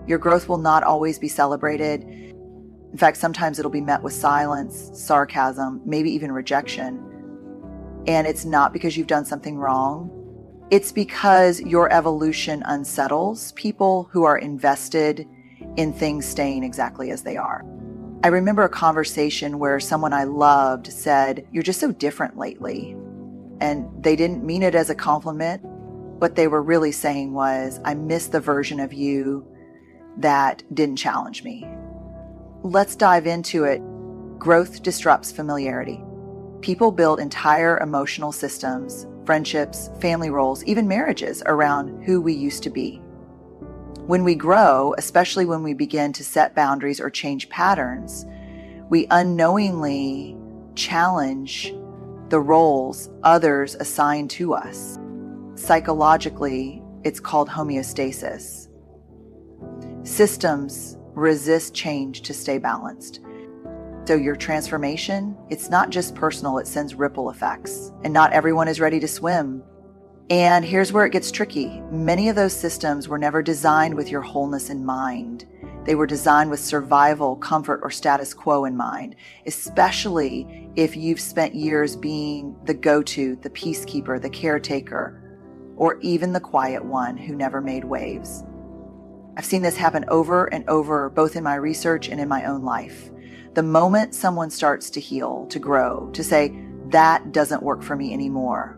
Your growth will not always be celebrated. In fact, sometimes it'll be met with silence, sarcasm, maybe even rejection. And it's not because you've done something wrong. It's because your evolution unsettles people who are invested in things staying exactly as they are. I remember a conversation where someone I loved said, "You're just so different lately." And they didn't mean it as a compliment. What they were really saying was, "I miss the version of you that didn't challenge me." Let's dive into it. Growth disrupts familiarity. People build entire emotional systems, friendships, family roles, even marriages around who we used to be. When we grow, especially when we begin to set boundaries or change patterns, we unknowingly challenge the roles others assign to us. Psychologically, it's called homeostasis. Systems resist change to stay balanced. So your transformation, it's not just personal, it sends ripple effects. And not everyone is ready to swim. And here's where it gets tricky. Many of those systems were never designed with your wholeness in mind. They were designed with survival, comfort, or status quo in mind, especially if you've spent years being the go-to, the peacekeeper, the caretaker, or even the quiet one who never made waves. I've seen this happen over and over, both in my research and in my own life. The moment someone starts to heal, to grow, to say, "That doesn't work for me anymore,"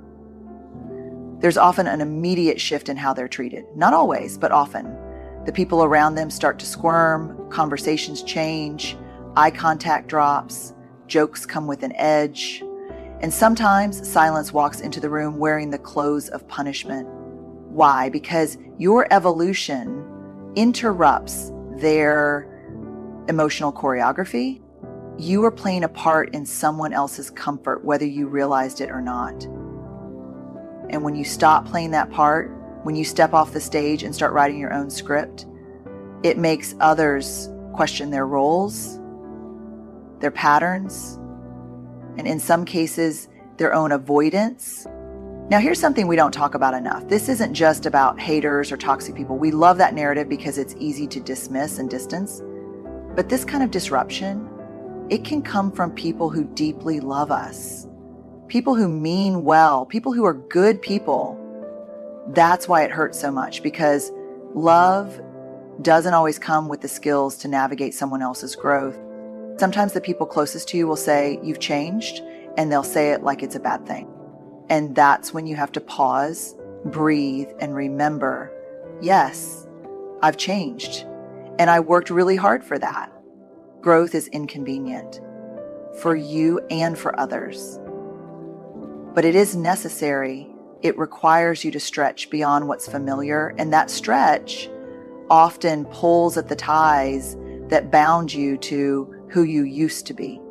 there's often an immediate shift in how they're treated. Not always, but often. The people around them start to squirm, conversations change, eye contact drops, jokes come with an edge, and sometimes silence walks into the room wearing the clothes of punishment. Why? Because your evolution interrupts their emotional choreography. You are playing a part in someone else's comfort, whether you realized it or not. And when you stop playing that part, when you step off the stage and start writing your own script, it makes others question their roles, their patterns, and in some cases, their own avoidance. Now, here's something we don't talk about enough. This isn't just about haters or toxic people. We love that narrative because it's easy to dismiss and distance. But this kind of disruption, it can come from people who deeply love us. People who mean well, people who are good people. That's why it hurts so much, because love doesn't always come with the skills to navigate someone else's growth. Sometimes the people closest to you will say, "You've changed," and they'll say it like it's a bad thing. And that's when you have to pause, breathe, and remember, yes, I've changed, and I worked really hard for that. Growth is inconvenient for you and for others. But it is necessary. It requires you to stretch beyond what's familiar, and that stretch often pulls at the ties that bound you to who you used to be.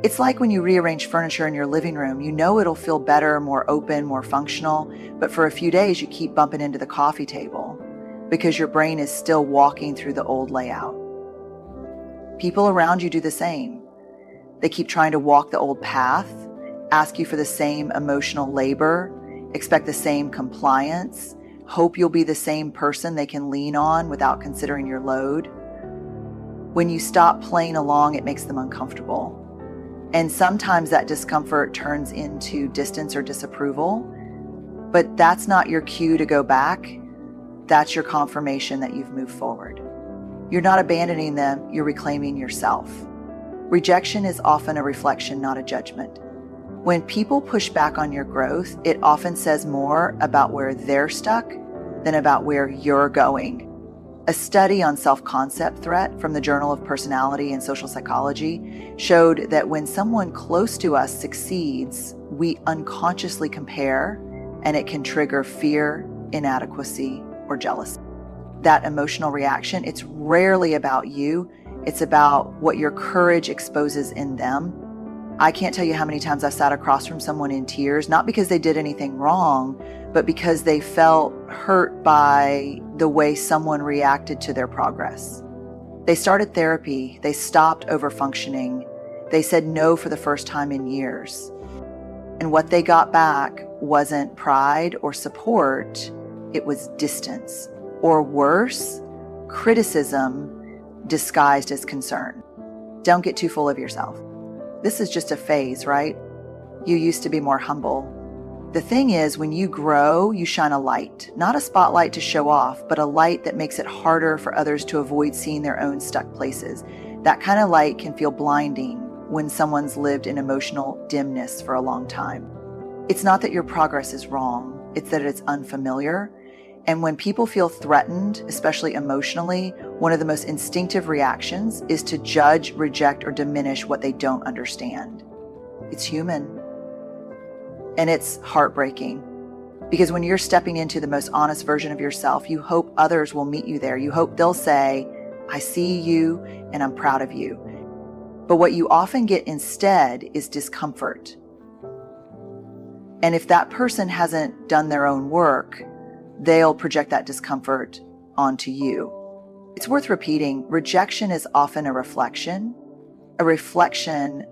It's like when you rearrange furniture in your living room. You know it'll feel better, more open, more functional, but for a few days you keep bumping into the coffee table because your brain is still walking through the old layout. People around you do the same. They keep trying to walk the old path, ask you for the same emotional labor, expect the same compliance, hope you'll be the same person they can lean on without considering your load. When you stop playing along, it makes them uncomfortable. And sometimes that discomfort turns into distance or disapproval, but that's not your cue to go back. That's your confirmation that you've moved forward. You're not abandoning them, you're reclaiming yourself. Rejection is often a reflection, not a judgment. When people push back on your growth, it often says more about where they're stuck than about where you're going. A study on self-concept threat from the Journal of Personality and Social Psychology showed that when someone close to us succeeds, we unconsciously compare, and it can trigger fear, inadequacy, or jealousy. That emotional reaction, it's rarely about you. It's about what your courage exposes in them. I can't tell you how many times I've sat across from someone in tears, not because they did anything wrong, but because they felt hurt by the way someone reacted to their progress. They started therapy. They stopped overfunctioning. They said no for the first time in years. And what they got back wasn't pride or support. It was distance, or worse, criticism disguised as concern. Don't get too full of yourself. This is just a phase, right? You used to be more humble. The thing is, when you grow, you shine a light, not a spotlight to show off, but a light that makes it harder for others to avoid seeing their own stuck places. That kind of light can feel blinding when someone's lived in emotional dimness for a long time. It's not that your progress is wrong, it's that it's unfamiliar. And when people feel threatened, especially emotionally, one of the most instinctive reactions is to judge, reject, or diminish what they don't understand. It's human. And it's heartbreaking. Because when you're stepping into the most honest version of yourself, you hope others will meet you there. You hope they'll say, I see you and I'm proud of you. But what you often get instead is discomfort. And if that person hasn't done their own work, they'll project that discomfort onto you. It's worth repeating, rejection is often a reflection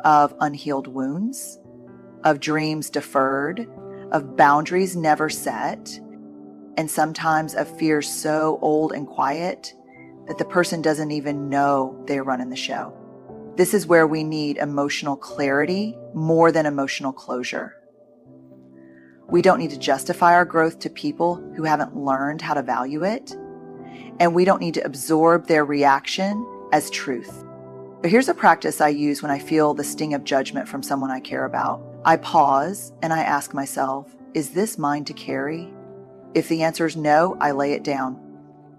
of unhealed wounds, of dreams deferred, of boundaries never set, and sometimes of fears so old and quiet that the person doesn't even know they're running the show. This is where we need emotional clarity more than emotional closure. We don't need to justify our growth to people who haven't learned how to value it, and we don't need to absorb their reaction as truth. But here's a practice I use when I feel the sting of judgment from someone I care about. I pause and I ask myself, is this mine to carry? If the answer is no, I lay it down.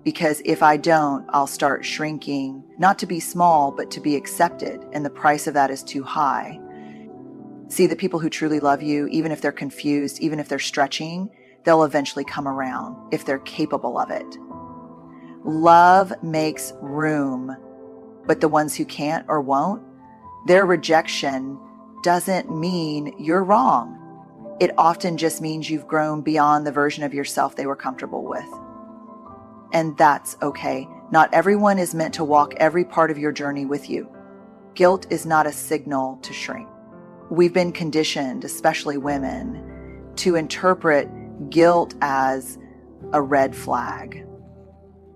Because if I don't, I'll start shrinking, not to be small, but to be accepted, and the price of that is too high. See, the people who truly love you, even if they're confused, even if they're stretching, they'll eventually come around if they're capable of it. Love makes room, but the ones who can't or won't, their rejection doesn't mean you're wrong. It often just means you've grown beyond the version of yourself they were comfortable with. And that's okay. Not everyone is meant to walk every part of your journey with you. Guilt is not a signal to shrink. We've been conditioned, especially women, to interpret guilt as a red flag.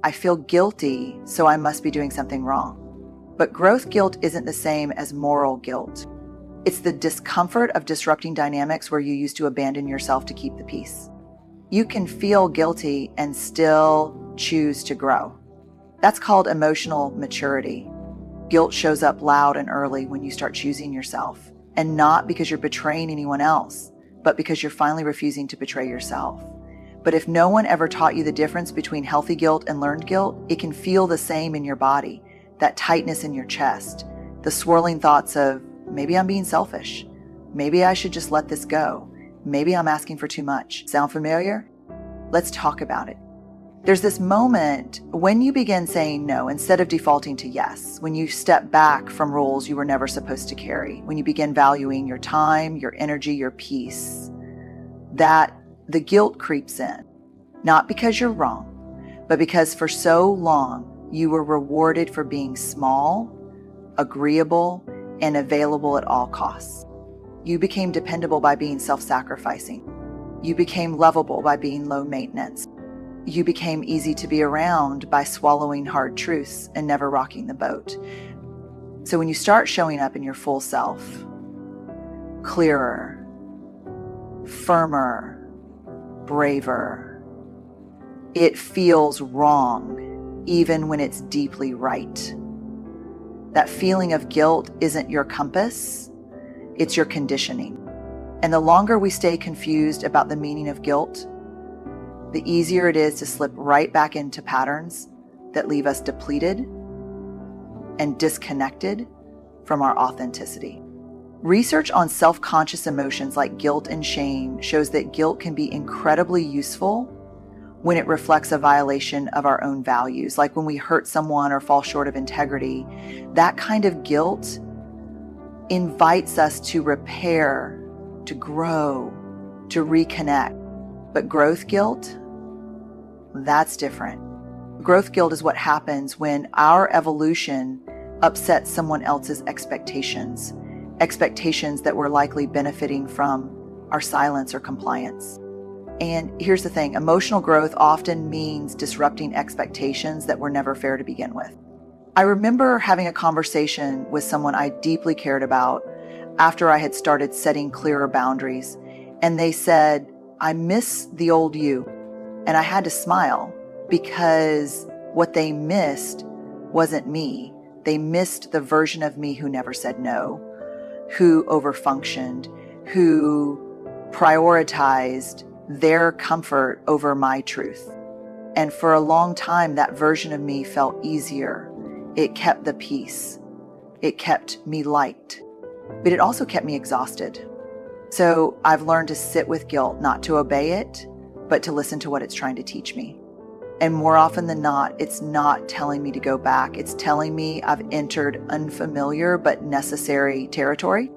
I feel guilty, so I must be doing something wrong. But growth guilt isn't the same as moral guilt. It's the discomfort of disrupting dynamics where you used to abandon yourself to keep the peace. You can feel guilty and still choose to grow. That's called emotional maturity. Guilt shows up loud and early when you start choosing yourself, and not because you're betraying anyone else, but because you're finally refusing to betray yourself. But if no one ever taught you the difference between healthy guilt and learned guilt, it can feel the same in your body, that tightness in your chest, the swirling thoughts of, maybe I'm being selfish, maybe I should just let this go, maybe I'm asking for too much. Sound familiar? Let's talk about it. There's this moment when you begin saying no instead of defaulting to yes, when you step back from roles you were never supposed to carry, when you begin valuing your time, your energy, your peace, that the guilt creeps in, not because you're wrong, but because for so long you were rewarded for being small, agreeable, and available at all costs. You became dependable by being self-sacrificing. You became lovable by being low maintenance. You became easy to be around by swallowing hard truths and never rocking the boat. So when you start showing up in your full self, clearer, firmer, braver, it feels wrong, even when it's deeply right. That feeling of guilt isn't your compass, it's your conditioning. And the longer we stay confused about the meaning of guilt, the easier it is to slip right back into patterns that leave us depleted and disconnected from our authenticity. Research on self-conscious emotions like guilt and shame shows that guilt can be incredibly useful when it reflects a violation of our own values, like when we hurt someone or fall short of integrity. That kind of guilt invites us to repair, to grow, to reconnect. But growth guilt, that's different. Growth guilt is what happens when our evolution upsets someone else's expectations that we're likely benefiting from our silence or compliance. And here's the thing, emotional growth often means disrupting expectations that were never fair to begin with. I remember having a conversation with someone I deeply cared about after I had started setting clearer boundaries. And they said, I miss the old you. And I had to smile because what they missed wasn't me. They missed the version of me who never said no, who overfunctioned, who prioritized their comfort over my truth. And for a long time, that version of me felt easier. It kept the peace. It kept me light, but it also kept me exhausted. So I've learned to sit with guilt, not to obey it, but to listen to what it's trying to teach me. And more often than not, it's not telling me to go back. It's telling me I've entered unfamiliar but necessary territory.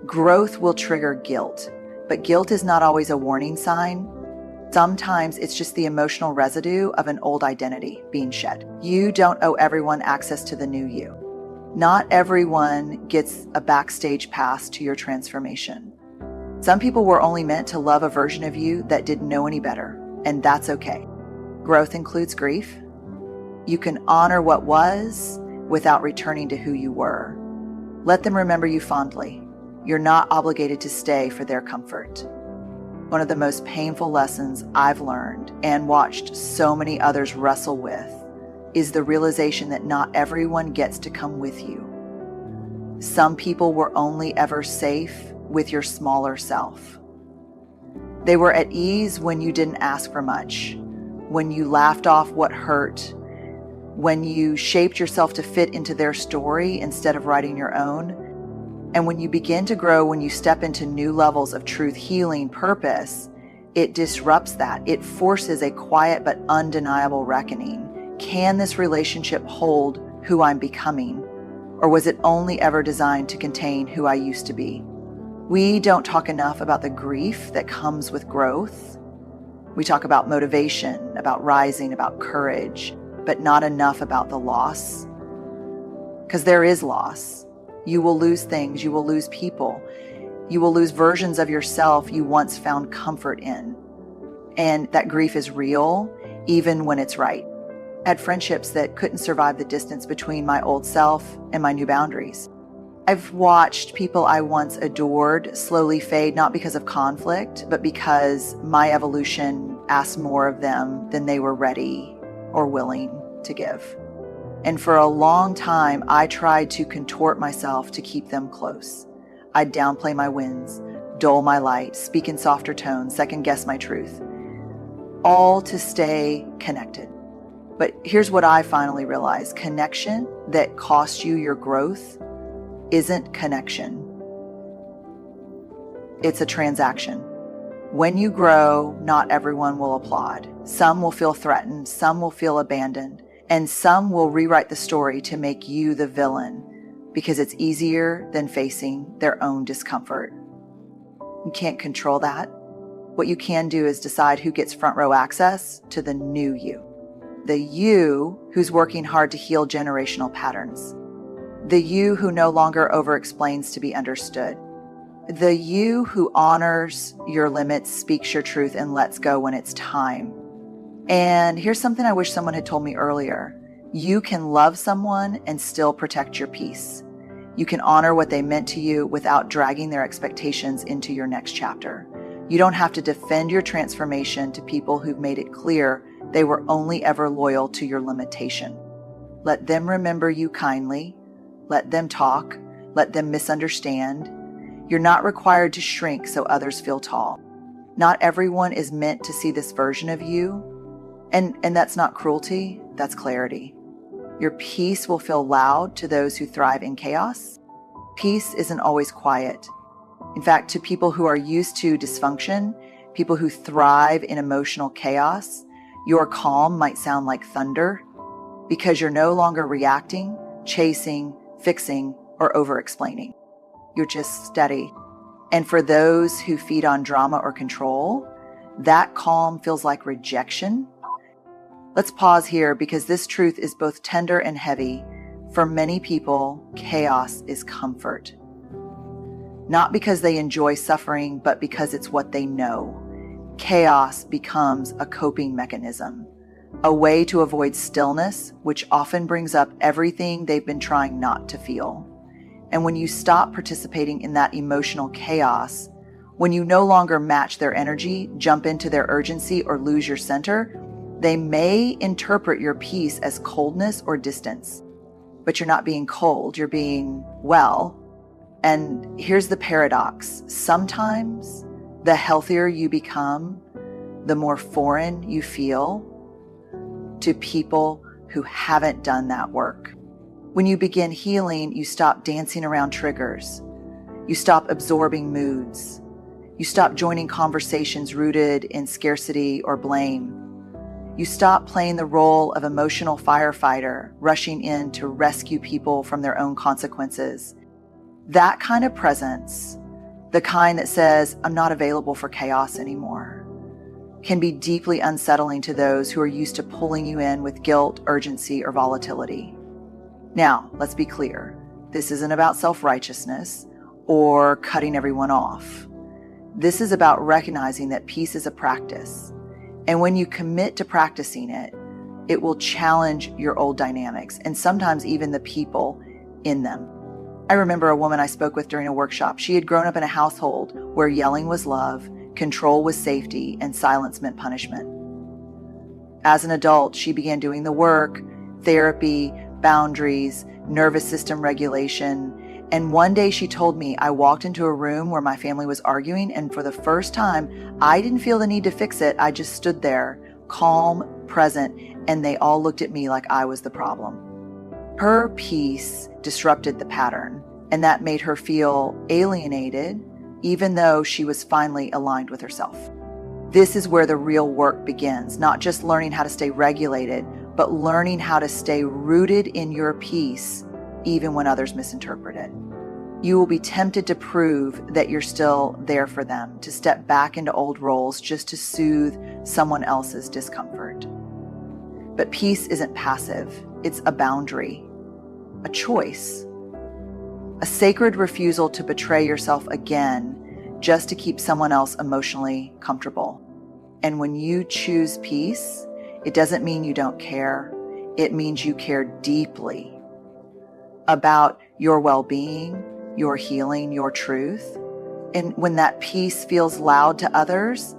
Growth will trigger guilt, but guilt is not always a warning sign. Sometimes it's just the emotional residue of an old identity being shed. You don't owe everyone access to the new you. Not everyone gets a backstage pass to your transformation. Some people were only meant to love a version of you that didn't know any better, and that's okay. Growth includes grief. You can honor what was without returning to who you were. Let them remember you fondly. You're not obligated to stay for their comfort. One of the most painful lessons I've learned and watched so many others wrestle with is the realization that not everyone gets to come with you. Some people were only ever safe with your smaller self. They were at ease when you didn't ask for much, when you laughed off what hurt, when you shaped yourself to fit into their story instead of writing your own. And when you begin to grow, when you step into new levels of truth, healing, purpose, it disrupts that. It forces a quiet but undeniable reckoning. Can this relationship hold who I'm becoming? Or was it only ever designed to contain who I used to be? We don't talk enough about the grief that comes with growth. We talk about motivation, about rising, about courage, but not enough about the loss. Because there is loss. You will lose things. You will lose people. You will lose versions of yourself you once found comfort in. And that grief is real, even when it's right. I had friendships that couldn't survive the distance between my old self and my new boundaries. I've watched people I once adored slowly fade, not because of conflict, but because my evolution asked more of them than they were ready or willing to give. And for a long time, I tried to contort myself to keep them close. I'd downplay my wins, dull my light, speak in softer tones, second guess my truth, all to stay connected. But here's what I finally realized. Connection that costs you your growth isn't connection. It's a transaction. When you grow, not everyone will applaud. Some will feel threatened, some will feel abandoned, and some will rewrite the story to make you the villain because it's easier than facing their own discomfort. You can't control that. What you can do is decide who gets front row access to the new you. The you who's working hard to heal generational patterns. The you who no longer over-explains to be understood. The you who honors your limits, speaks your truth, and lets go when it's time. And here's something I wish someone had told me earlier. You can love someone and still protect your peace. You can honor what they meant to you without dragging their expectations into your next chapter. You don't have to defend your transformation to people who've made it clear they were only ever loyal to your limitation. Let them remember you kindly. Let them talk. Let them misunderstand. You're not required to shrink so others feel tall. Not everyone is meant to see this version of you. And that's not cruelty, that's clarity. Your peace will feel loud to those who thrive in chaos. Peace isn't always quiet. In fact, to people who are used to dysfunction, people who thrive in emotional chaos, your calm might sound like thunder because you're no longer reacting, chasing, fixing, or over-explaining. You're just steady. And for those who feed on drama or control, that calm feels like rejection. Let's pause here because this truth is both tender and heavy. For many people, chaos is comfort. Not because they enjoy suffering, but because it's what they know. chaos becomes a coping mechanism, a way to avoid stillness, which often brings up everything they've been trying not to feel. And when you stop participating in that emotional chaos, when you no longer match their energy, jump into their urgency, or lose your center, they may interpret your peace as coldness or distance. But you're not being cold, you're being well. And here's the paradox. Sometimes the healthier you become, the more foreign you feel to people who haven't done that work. When you begin healing, you stop dancing around triggers. You stop absorbing moods. You stop joining conversations rooted in scarcity or blame. You stop playing the role of emotional firefighter, rushing in to rescue people from their own consequences. That kind of presence, the kind that says, I'm not available for chaos anymore, can be deeply unsettling to those who are used to pulling you in with guilt, urgency, or volatility. Now, let's be clear. This isn't about self-righteousness or cutting everyone off. This is about recognizing that peace is a practice. And when you commit to practicing it, it will challenge your old dynamics and sometimes even the people in them. I remember a woman I spoke with during a workshop. She had grown up in a household where yelling was love, control was safety, and silence meant punishment. As an adult, she began doing the work, therapy, boundaries, nervous system regulation. And one day she told me, I walked into a room where my family was arguing, and for the first time, I didn't feel the need to fix it. I just stood there, calm, present, and they all looked at me like I was the problem. Her peace disrupted the pattern, and that made her feel alienated, even though she was finally aligned with herself. This is where the real work begins, not just learning how to stay regulated, but learning how to stay rooted in your peace, even when others misinterpret it. You will be tempted to prove that you're still there for them, to step back into old roles just to soothe someone else's discomfort. But peace isn't passive. It's a boundary, a choice, a sacred refusal to betray yourself again just to keep someone else emotionally comfortable. And when you choose peace, it doesn't mean you don't care. It means you care deeply about your well-being, your healing, your truth. And when that peace feels loud to others,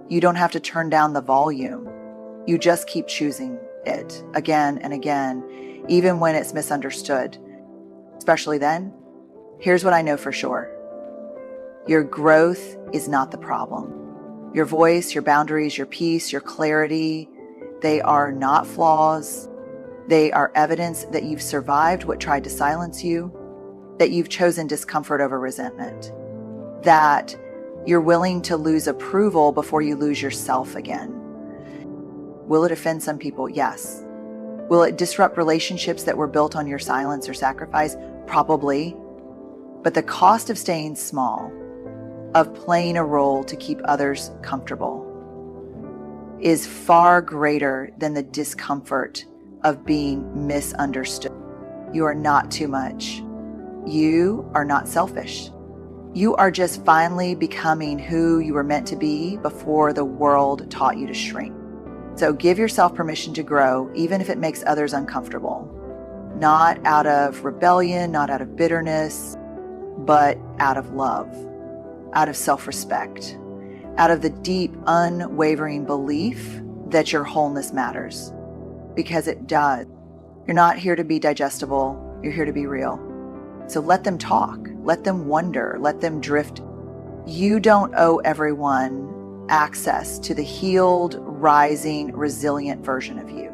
you don't have to turn down the volume. You just keep choosing it again and again, even when it's misunderstood. Especially then, here's what I know for sure. Your growth is not the problem. Your voice, your boundaries, your peace, your clarity, they are not flaws. They are evidence that you've survived what tried to silence you, that you've chosen discomfort over resentment, that you're willing to lose approval before you lose yourself again. Will it offend some people? Yes. Will it disrupt relationships that were built on your silence or sacrifice? Probably. But the cost of staying small, of playing a role to keep others comfortable, is far greater than the discomfort of being misunderstood. You are not too much. You are not selfish. You are just finally becoming who you were meant to be before the world taught you to shrink. So give yourself permission to grow, even if it makes others uncomfortable. Not out of rebellion, not out of bitterness, but out of love, out of self-respect, out of the deep, unwavering belief that your wholeness matters. Because it does. You're not here to be digestible. You're here to be real. So let them talk. Let them wonder. Let them drift. You don't owe everyone access to the healed, rising, resilient version of you.